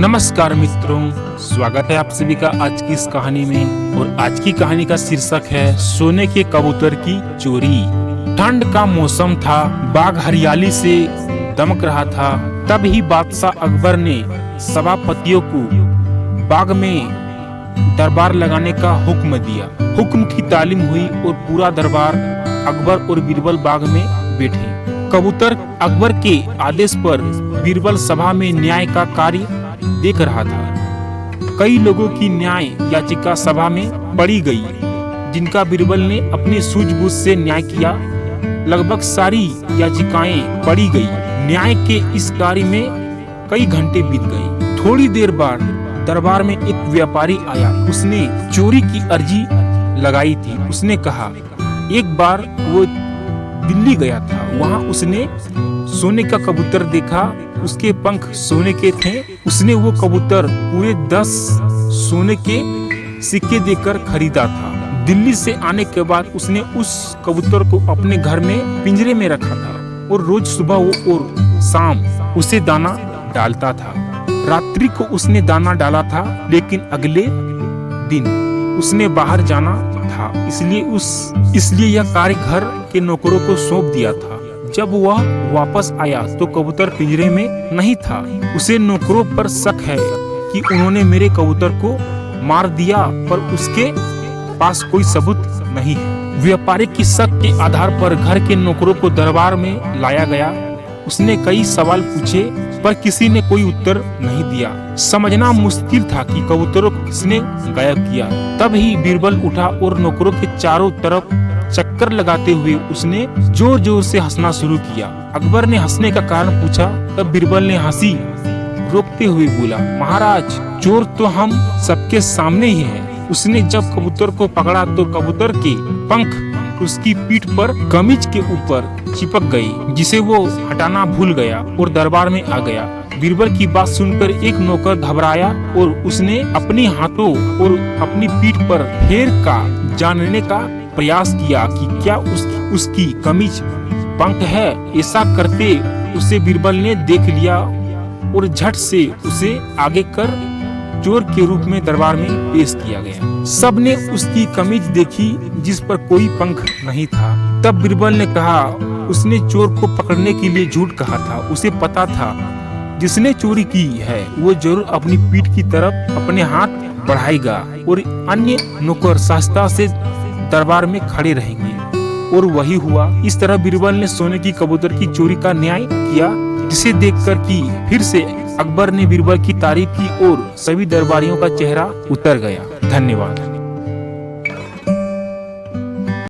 नमस्कार मित्रों, स्वागत है आप सभी का आज की इस कहानी में। और आज की कहानी का शीर्षक है सोने के कबूतर की चोरी। ठंड का मौसम था, बाग हरियाली से दमक रहा था। तब ही बादशाह अकबर ने सभापतियों को बाग में दरबार लगाने का हुक्म दिया। हुक्म की तालीम हुई और पूरा दरबार अकबर और बीरबल बाग में बैठे। कबूतर अकबर के आदेश पर बीरबल सभा में न्याय का कार्य देख रहा था। कई लोगों की न्याय याचिका सभा में पड़ी गई, जिनका बीरबल ने अपनी सूझबूझ से न्याय किया। लगभग सारी याचिकाएं पड़ी गई। न्याय के इस कार्य में कई घंटे बीत गए। थोड़ी देर बाद दरबार में एक व्यापारी आया। उसने चोरी की अर्जी लगाई थी। उसने कहा, एक बार वो दिल्ली गया था, वहाँ उसने सोने का कबूतर देखा। उसके पंख सोने के थे। उसने वो कबूतर पूरे 10 सोने के सिक्के देकर खरीदा था। दिल्ली से आने के बाद उसने उस कबूतर को अपने घर में पिंजरे में रखा था और रोज सुबह और शाम उसे दाना डालता था। रात्रि को उसने दाना डाला था, लेकिन अगले दिन उसने बाहर जाना था, इसलिए यह कार्य घर के नौकरों को सौंप दिया था। जब वह वापस आया तो कबूतर पिंजरे में नहीं था। उसे नौकरों पर शक है कि उन्होंने मेरे कबूतर को मार दिया, पर उसके पास कोई सबूत नहीं है। व्यापारी की शक के आधार पर घर के नौकरों को दरबार में लाया गया। उसने कई सवाल पूछे, पर किसी ने कोई उत्तर नहीं दिया। समझना मुश्किल था कि कबूतरों को किसने गायब किया। तब ही बीरबल उठा और नौकरों के चारों तरफ चक्कर लगाते हुए उसने जोर जोर से हंसना शुरू किया। अकबर ने हंसने का कारण पूछा। तब बीरबल ने हंसी रोकते हुए बोला, महाराज, चोर तो हम सबके सामने ही है। उसने जब कबूतर को पकड़ा तो कबूतर के पंख उसकी पीठ पर कमीज के ऊपर चिपक गई, जिसे वो हटाना भूल गया और दरबार में आ गया। बीरबल की बात सुनकर एक नौकर घबराया और उसने अपने हाथों और अपनी पीठ पर फेर का जानने का प्रयास किया कि क्या उसकी कमीज पंख है। ऐसा करते उसे बीरबल ने देख लिया और झट से उसे आगे कर चोर के रूप में दरबार में पेश किया गया। सबने उसकी कमीज देखी, जिस पर कोई पंख नहीं था। तब बीरबल ने कहा, उसने चोर को पकड़ने के लिए झूठ कहा था। उसे पता था जिसने चोरी की है वो जरूर अपनी पीठ की तरफ अपने हाथ बढ़ाएगा और अन्य नौकर सहजता से दरबार में खड़े रहेंगे। और वही हुआ। इस तरह बीरबल ने सोने की कबूतर की चोरी का न्याय किया, जिसे देखकर कि फिर से अकबर ने बीरबल की तारीफ की और सभी दरबारियों का चेहरा उतर गया। धन्यवाद।